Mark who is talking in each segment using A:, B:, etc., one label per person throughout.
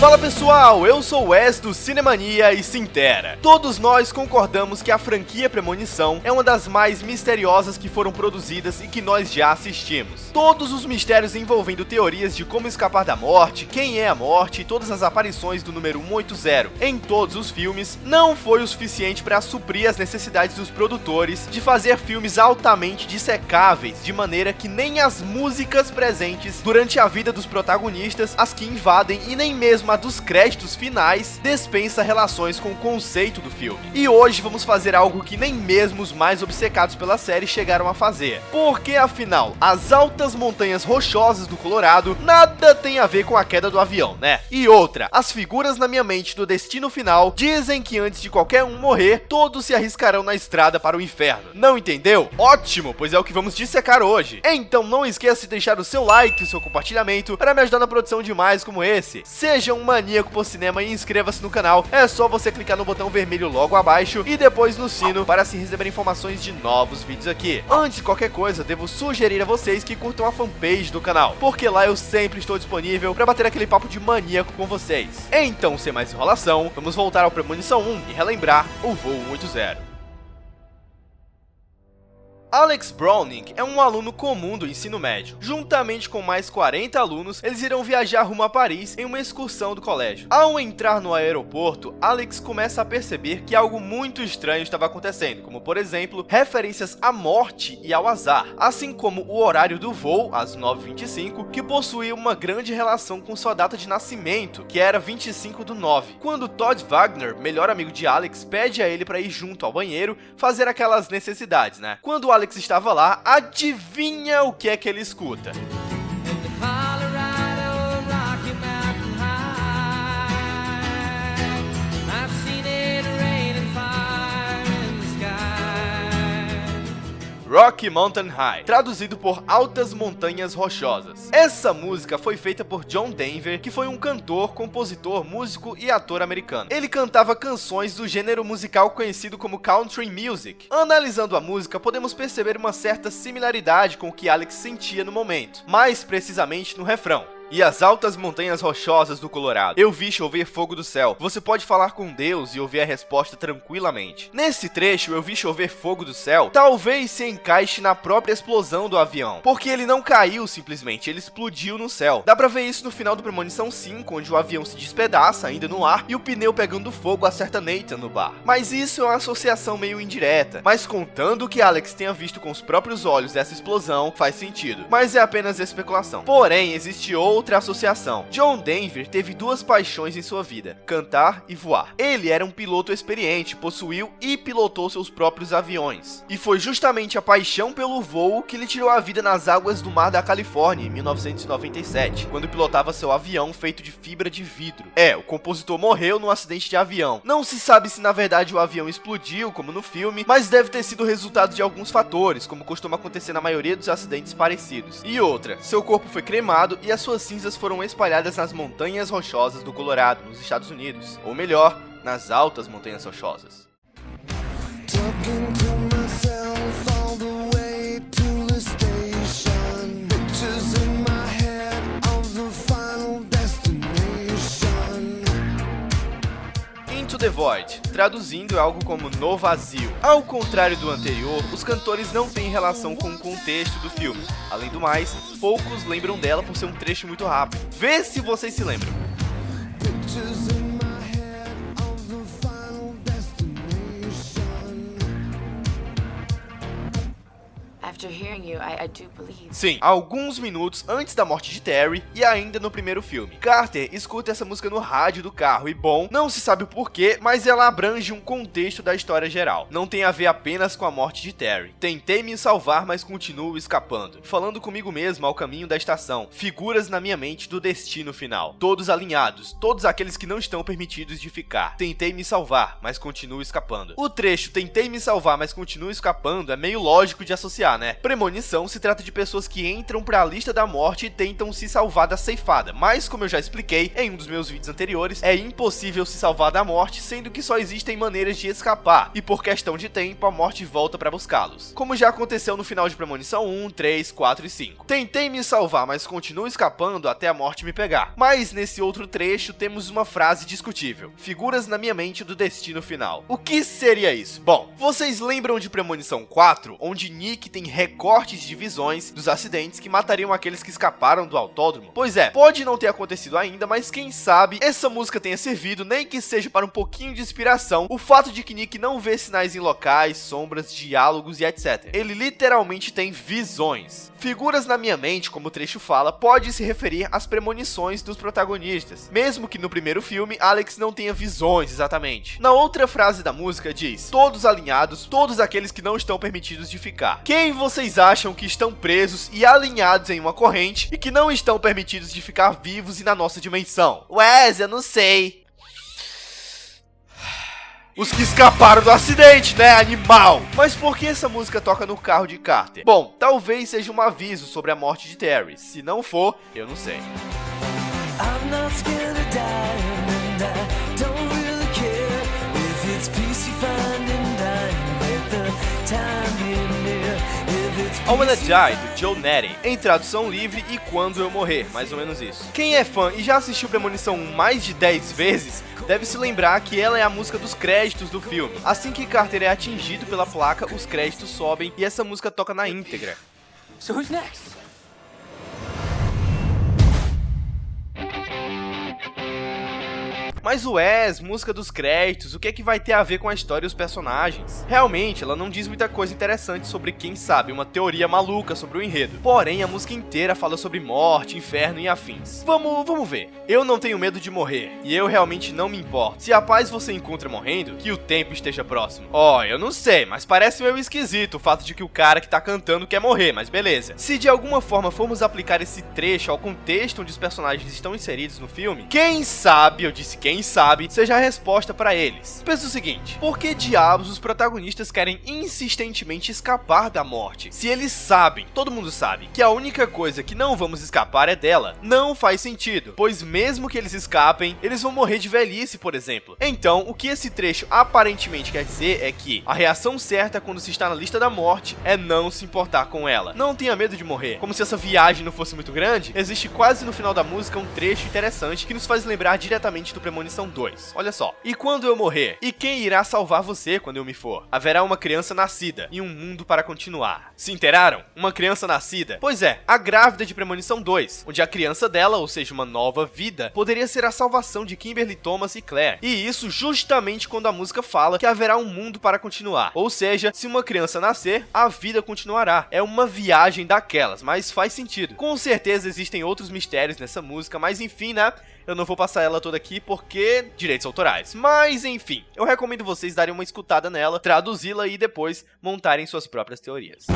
A: Fala pessoal, eu sou o Wes do Cinemania e Sintera. Todos nós concordamos que a franquia Premonição é uma das mais misteriosas que foram produzidas e que nós já assistimos. Todos os mistérios envolvendo teorias de como escapar da morte, quem é a morte e todas as aparições do número 180 em todos os filmes não foi o suficiente para suprir as necessidades dos produtores de fazer filmes altamente dissecáveis, de maneira que nem as músicas presentes durante a vida dos protagonistas, as que invadem e nem mesmo a dos créditos finais dispensa relações com o conceito do filme. E hoje vamos fazer algo que nem mesmo os mais obcecados pela série chegaram a fazer. Porque afinal, as altas montanhas rochosas do Colorado nada tem a ver com a queda do avião, né? E outra, as figuras na minha mente do Destino Final dizem que antes de qualquer um morrer, todos se arriscarão na estrada para o inferno. Não entendeu? Ótimo, pois é o que vamos dissecar hoje. Então não esqueça de deixar o seu like e o seu compartilhamento para me ajudar na produção de mais como esse. Seja um maníaco por cinema e inscreva-se no canal. É só você clicar no botão vermelho logo abaixo e depois no sino para assim receber informações de novos vídeos aqui. Antes de qualquer coisa, devo sugerir a vocês que curtam a fanpage do canal, porque lá eu sempre estou disponível para bater aquele papo de maníaco com vocês. Então, sem mais enrolação, vamos voltar ao Premonição 1 e relembrar o voo 180. Alex Browning é um aluno comum do ensino médio. Juntamente com mais 40 alunos, eles irão viajar rumo a Paris em uma excursão do colégio. Ao entrar no aeroporto, Alex começa a perceber que algo muito estranho estava acontecendo, como por exemplo, referências à morte e ao azar, assim como o horário do voo, às 9h25, que possuía uma grande relação com sua data de nascimento, que era 25/9. Quando Todd Wagner, melhor amigo de Alex, pede a ele para ir junto ao banheiro fazer aquelas necessidades, né? Quando Alex estava lá, adivinha o que é que ele escuta? Rocky Mountain High, traduzido por Altas Montanhas Rochosas. Essa música foi feita por John Denver, que foi um cantor, compositor, músico e ator americano. Ele cantava canções do gênero musical conhecido como country music. Analisando a música, podemos perceber uma certa similaridade com o que Alex sentia no momento, mais precisamente no refrão. E as altas montanhas rochosas do Colorado, eu vi chover fogo do céu. Você pode falar com Deus e ouvir a resposta tranquilamente. Nesse trecho, eu vi chover fogo do céu, talvez se encaixe na própria explosão do avião, porque ele não caiu simplesmente, ele explodiu no céu. Dá pra ver isso no final do Premonição 5, onde o avião se despedaça ainda no ar e o pneu pegando fogo acerta Nathan no bar. Mas isso é uma associação meio indireta, mas contando que Alex tenha visto com os próprios olhos essa explosão, faz sentido. Mas é apenas especulação. Porém, existe outra associação. John Denver teve duas paixões em sua vida: cantar e voar. Ele era um piloto experiente, possuiu e pilotou seus próprios aviões. E foi justamente a paixão pelo voo que lhe tirou a vida nas águas do mar da Califórnia em 1997, quando pilotava seu avião feito de fibra de vidro. O compositor morreu num acidente de avião. Não se sabe se na verdade o avião explodiu, como no filme, mas deve ter sido resultado de alguns fatores, como costuma acontecer na maioria dos acidentes parecidos. E outra, seu corpo foi cremado e as suas cinzas foram espalhadas nas montanhas rochosas do Colorado, nos Estados Unidos. Ou melhor, nas altas montanhas rochosas. Into the Void, traduzindo é algo como no vazio. Ao contrário do anterior, os cantores não têm relação com o contexto do filme. Além do mais, poucos lembram dela por ser um trecho muito rápido. Vê se vocês se lembram. Sim, alguns minutos antes da morte de Terry e ainda no primeiro filme, Carter escuta essa música no rádio do carro e bom, não se sabe o porquê, mas ela abrange um contexto da história geral. Não tem a ver apenas com a morte de Terry. Tentei me salvar, mas continuo escapando. Falando comigo mesmo ao caminho da estação. Figuras na minha mente do destino final. Todos alinhados, todos aqueles que não estão permitidos de ficar. Tentei me salvar, mas continuo escapando. O trecho tentei me salvar, mas continuo escapando é meio lógico de associar, né? né? Premonição se trata de pessoas que entram pra lista da morte e tentam se salvar da ceifada, mas como eu já expliquei em um dos meus vídeos anteriores, é impossível se salvar da morte, sendo que só existem maneiras de escapar, e por questão de tempo, a morte volta pra buscá-los. Como já aconteceu no final de Premonição 1, 3, 4 e 5. Tentei me salvar, mas continuo escapando até a morte me pegar. Mas nesse outro trecho temos uma frase discutível: figuras na minha mente do destino final. O que seria isso? Bom, vocês lembram de Premonição 4, onde Nick tem recortes de visões dos acidentes que matariam aqueles que escaparam do autódromo? Pois é, pode não ter acontecido ainda, mas quem sabe essa música tenha servido, nem que seja para um pouquinho de inspiração, o fato de que Nick não vê sinais em locais, sombras, diálogos e etc. Ele literalmente tem visões. Figuras na minha mente, como o trecho fala, pode se referir às premonições dos protagonistas, mesmo que no primeiro filme Alex não tenha visões exatamente. Na outra frase da música diz: todos alinhados, todos aqueles que não estão permitidos de ficar. Quem vocês acham que estão presos e alinhados em uma corrente e que não estão permitidos de ficar vivos e na nossa dimensão? Wes, eu não sei. Os que escaparam do acidente, né, animal? Mas por que essa música toca no carro de Carter? Bom, talvez seja um aviso sobre a morte de Terry. Se não for, eu não sei. I'm not scared of dying, and I don't really care if it's peace you find in dying, let the time be near. I Wanna Die, do Joe Nettie, em tradução livre e Quando Eu Morrer, mais ou menos isso. Quem é fã e já assistiu Premonição 1 mais de 10 vezes, deve se lembrar que ela é a música dos créditos do filme. Assim que Carter é atingido pela placa, os créditos sobem e essa música toca na íntegra. So who's next? Mas o Wes, música dos créditos, o que é que vai ter a ver com a história e os personagens? Realmente, ela não diz muita coisa interessante sobre, quem sabe, uma teoria maluca sobre o enredo. Porém, a música inteira fala sobre morte, inferno e afins. Vamos ver. Eu não tenho medo de morrer, e eu realmente não me importo. Se a paz você encontra morrendo, que o tempo esteja próximo. Eu não sei, mas parece meio esquisito o fato de que o cara que tá cantando quer morrer, mas beleza. Se de alguma forma formos aplicar esse trecho ao contexto onde os personagens estão inseridos no filme, quem sabe, eu disse quem sabe, seja a resposta para eles. Pensa o seguinte: por que diabos os protagonistas querem insistentemente escapar da morte? Se eles sabem, todo mundo sabe, que a única coisa que não vamos escapar é dela, não faz sentido, pois mesmo que eles escapem, eles vão morrer de velhice, por exemplo. Então, o que esse trecho aparentemente quer dizer é que a reação certa quando se está na lista da morte é não se importar com ela. Não tenha medo de morrer. Como se essa viagem não fosse muito grande, existe quase no final da música um trecho interessante que nos faz lembrar diretamente do Premonição 2. Olha só. E quando eu morrer? E quem irá salvar você quando eu me for? Haverá uma criança nascida e um mundo para continuar. Se inteiraram? Uma criança nascida? Pois é, a grávida de Premonição 2, onde a criança dela, ou seja, uma nova vida, poderia ser a salvação de Kimberly Thomas e Claire. E isso justamente quando a música fala que haverá um mundo para continuar. Ou seja, se uma criança nascer, a vida continuará. É uma viagem daquelas, mas faz sentido. Com certeza existem outros mistérios nessa música, mas enfim, né? Eu não vou passar ela toda aqui porque direitos autorais. Mas enfim, eu recomendo vocês darem uma escutada nela, traduzi-la e depois montarem suas próprias teorias.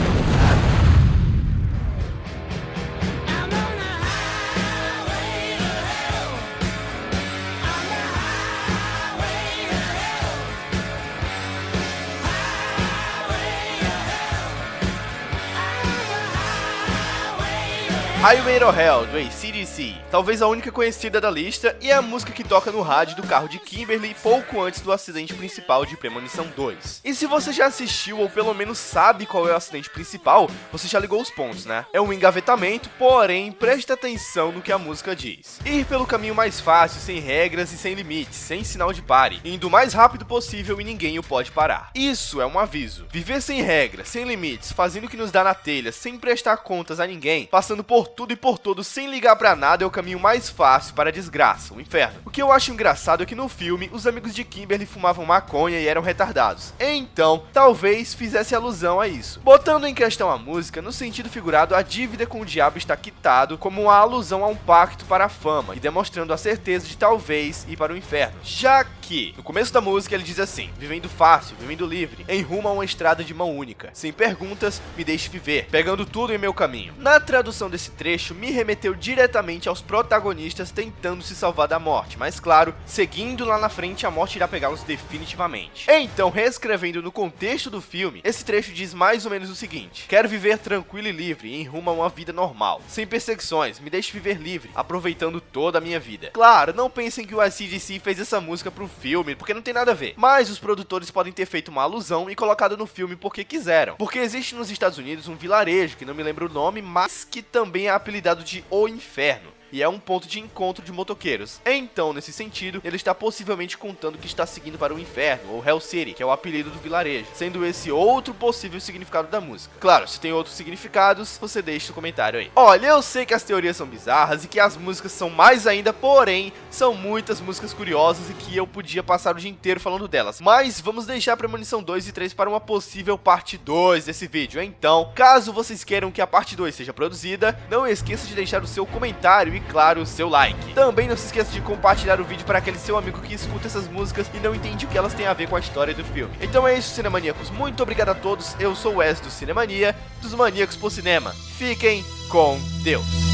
A: Highway to Hell, do AC/DC, talvez a única conhecida da lista, e é a música que toca no rádio do carro de Kimberly pouco antes do acidente principal de Premonição 2. E se você já assistiu ou pelo menos sabe qual é o acidente principal, você já ligou os pontos, né? É um engavetamento, porém preste atenção no que a música diz. Ir pelo caminho mais fácil, sem regras e sem limites, sem sinal de pare, indo o mais rápido possível e ninguém o pode parar. Isso é um aviso. Viver sem regras, sem limites, fazendo o que nos dá na telha, sem prestar contas a ninguém, passando por tudo e por todos sem ligar pra nada é o caminho mais fácil para a desgraça, o inferno. O que eu acho engraçado é que no filme, os amigos de Kimberly fumavam maconha e eram retardados. Então, talvez fizesse alusão a isso. Botando em questão a música, no sentido figurado, a dívida com o diabo está quitado como uma alusão a um pacto para a fama, e demonstrando a certeza de talvez ir para o inferno. Já que, no começo da música, ele diz assim: vivendo fácil, vivendo livre, em rumo a uma estrada de mão única. Sem perguntas, me deixe viver, pegando tudo em meu caminho. Na tradução desse trecho me remeteu diretamente aos protagonistas tentando se salvar da morte, mas claro, seguindo lá na frente a morte irá pegá-los definitivamente. Então, reescrevendo no contexto do filme, esse trecho diz mais ou menos o seguinte: quero viver tranquilo e livre, em rumo a uma vida normal, sem perseguições, me deixe viver livre, aproveitando toda a minha vida. Claro, não pensem que o AC/DC fez essa música pro filme, porque não tem nada a ver, mas os produtores podem ter feito uma alusão e colocado no filme porque quiseram, porque existe nos Estados Unidos um vilarejo, que não me lembro o nome, mas que também é apelidado de O Inferno, e é um ponto de encontro de motoqueiros. Então, nesse sentido, ele está possivelmente contando que está seguindo para o inferno, ou Hell City, que é o apelido do vilarejo, sendo esse outro possível significado da música. Claro, se tem outros significados, você deixa no comentário aí. Olha, eu sei que as teorias são bizarras e que as músicas são mais ainda, porém, são muitas músicas curiosas e que eu podia passar o dia inteiro falando delas. Mas vamos deixar Premonição 2 e 3 para uma possível parte 2 desse vídeo. Então, caso vocês queiram que a parte 2 seja produzida, não esqueça de deixar o seu comentário e, claro, o seu like. Também não se esqueça de compartilhar o vídeo para aquele seu amigo que escuta essas músicas e não entende o que elas têm a ver com a história do filme. Então é isso, Cinemaníacos. Muito obrigado a todos. Eu sou o Wes do Cinemania, dos Maníacos por Cinema. Fiquem com Deus.